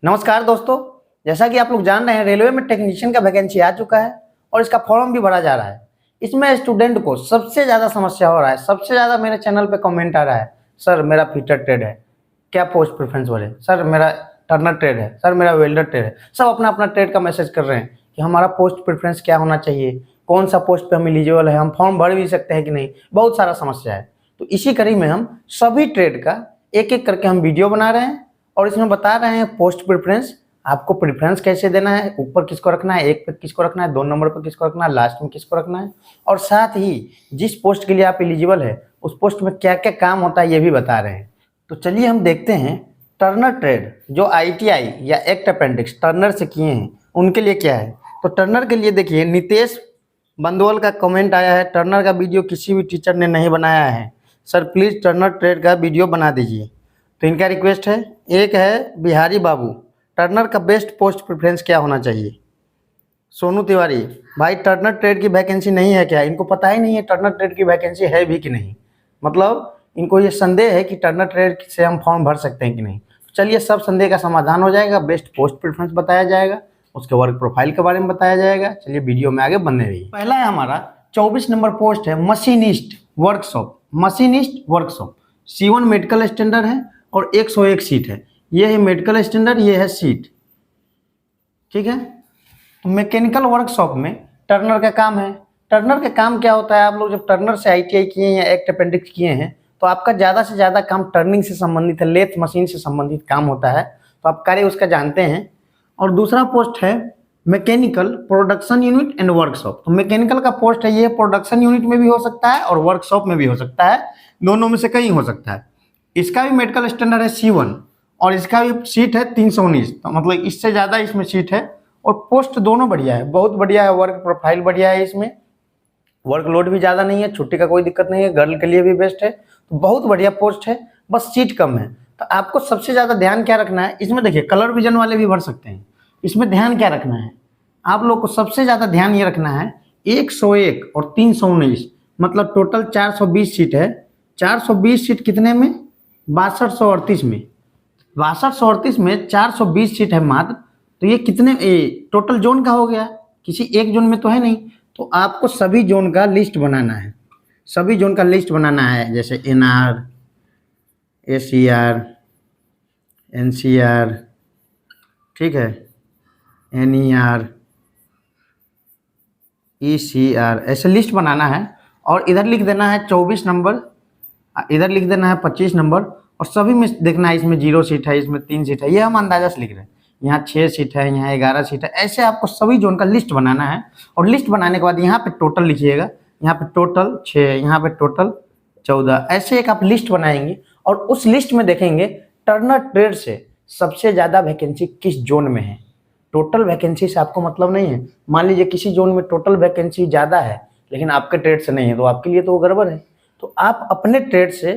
नमस्कार दोस्तों, जैसा कि आप लोग जान रहे हैं रेलवे में टेक्नीशियन का वैकेंसी आ चुका है और इसका फॉर्म भी भरा जा रहा है। इसमें स्टूडेंट को सबसे ज़्यादा समस्या हो रहा है, सबसे ज़्यादा मेरे चैनल पे कमेंट आ रहा है, सर मेरा फिटर ट्रेड है, क्या पोस्ट प्रेफरेंस भरे, सर मेरा टर्नर ट्रेड है, सर मेरा वेल्डर ट्रेड है। सब अपना अपना ट्रेड का मैसेज कर रहे हैं कि हमारा पोस्ट प्रेफरेंस क्या होना चाहिए, कौन सा पोस्ट पे हम एलिजिबल है, हम फॉर्म भर भी सकते हैं कि नहीं, बहुत सारा समस्या है। तो इसी कड़ी में हम सभी ट्रेड का एक एक करके हम वीडियो बना रहे हैं और इसमें बता रहे हैं पोस्ट प्रेफरेंस, आपको प्रेफरेंस कैसे देना है, ऊपर किसको रखना है, एक पे किसको रखना है, 2 नंबर पर किसको रखना है, लास्ट में किसको रखना है, और साथ ही जिस पोस्ट के लिए आप एलिजिबल है उस पोस्ट में क्या क्या काम होता है ये भी बता रहे हैं। तो चलिए हम देखते हैं टर्नर ट्रेड जो ITI या एक्ट अपेंडिक्स टर्नर से किए हैं उनके लिए क्या है। तो टर्नर के लिए देखिए, नितेश बंदोल का कमेंट आया है, टर्नर का वीडियो किसी भी टीचर ने नहीं बनाया है, सर प्लीज़ टर्नर ट्रेड का वीडियो बना दीजिए। तो इनका रिक्वेस्ट है। एक है बिहारी बाबू, टर्नर का बेस्ट पोस्ट प्रेफरेंस क्या होना चाहिए। सोनू तिवारी, भाई टर्नर ट्रेड की वैकेंसी नहीं है क्या, इनको पता ही नहीं है टर्नर ट्रेड की वैकेंसी है भी कि नहीं, मतलब इनको ये संदेह है कि टर्नर ट्रेड से हम फॉर्म भर सकते हैं कि नहीं। चलिए सब संदेह का समाधान हो जाएगा, बेस्ट पोस्ट प्रेफरेंस बताया जाएगा, उसके वर्क प्रोफाइल के बारे में बताया जाएगा। चलिए वीडियो में आगे बनने रहिए। पहला है हमारा 24 नंबर पोस्ट है machinist workshop, machinist workshop C1 medical standard है और 101 सीट है। ये है मेडिकल स्टैंडर्ड, ये है सीट, ठीक है। तो मैकेनिकल वर्कशॉप में टर्नर का काम है। टर्नर का काम क्या होता है, आप लोग जब टर्नर से ITI किए हैं या एक्ट अपेंडिक्स किए हैं तो आपका ज़्यादा से ज़्यादा काम टर्निंग से संबंधित है, लेथ मशीन से संबंधित काम होता है, तो आप कार्य उसका जानते हैं। और दूसरा पोस्ट है mechanical production unit and workshop. तो मैकेनिकल का पोस्ट है, ये प्रोडक्शन यूनिट में भी हो सकता है और वर्कशॉप में भी हो सकता है, दोनों में से कहीं हो सकता है। इसका भी मेडिकल स्टैंडर्ड है C1 और इसका भी सीट है 319, तो मतलब इससे ज़्यादा इसमें सीट है और पोस्ट दोनों बढ़िया है, बहुत बढ़िया है, वर्क प्रोफाइल बढ़िया है, इसमें वर्कलोड भी ज़्यादा नहीं है, छुट्टी का कोई दिक्कत नहीं है, गर्ल के लिए भी बेस्ट है, तो बहुत बढ़िया पोस्ट है, बस सीट कम है। तो आपको सबसे ज़्यादा ध्यान क्या रखना है इसमें, देखिए कलर विजन वाले भी भर सकते हैं, इसमें ध्यान क्या रखना है आप लोग को, सबसे ज़्यादा ध्यान ये रखना है 101 और 319, मतलब टोटल 420 सीट है। 420 सीट कितने में, 6238 में, 6238 में 420 सीट है मात्र, तो ये कितने टोटल जोन का हो गया, किसी एक जोन में तो है नहीं। तो आपको सभी जोन का लिस्ट बनाना है, सभी जोन का लिस्ट बनाना है, जैसे NR, ACR, NCR, ठीक है, NER, ECR, ऐसे लिस्ट बनाना है। और इधर लिख देना है 24 नंबर, इधर लिख देना है 25 नंबर, और सभी में देखना है इसमें 0 सीट है, इसमें 3 सीट है, ये हम अंदाजा से लिख रहे हैं, यहाँ 6 सीट है, यहाँ 11 सीट है, ऐसे आपको सभी जोन का लिस्ट बनाना है। और लिस्ट बनाने के बाद यहाँ पे टोटल लिखिएगा, यहाँ पे टोटल 6, यहाँ पे टोटल 14, ऐसे एक आप लिस्ट बनाएंगे और उस लिस्ट में देखेंगे टर्नर ट्रेड से सबसे ज़्यादा वैकेंसी किस जोन में है। टोटल वैकेंसी से आपको मतलब नहीं है, मान लीजिए किसी जोन में टोटल वैकेंसी ज़्यादा है लेकिन आपके ट्रेड से नहीं है, तो आपके लिए तो वो गड़बड़ है। तो आप अपने ट्रेड से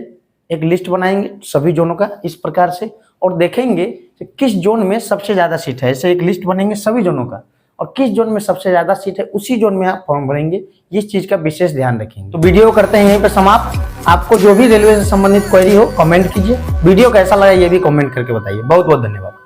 एक लिस्ट बनाएंगे सभी जोनों का इस प्रकार से और देखेंगे कि किस जोन में सबसे ज़्यादा सीट है, ऐसे एक लिस्ट बनेंगे सभी जोनों का, और किस जोन में सबसे ज़्यादा सीट है उसी जोन में आप फॉर्म भरेंगे, इस चीज़ का विशेष ध्यान रखेंगे। तो वीडियो करते हैं यहीं पे समाप्त। आपको जो भी रेलवे से संबंधित क्वेरी हो कमेंट कीजिए, वीडियो कैसा लगा ये भी कमेंट करके बताइए। बहुत बहुत धन्यवाद।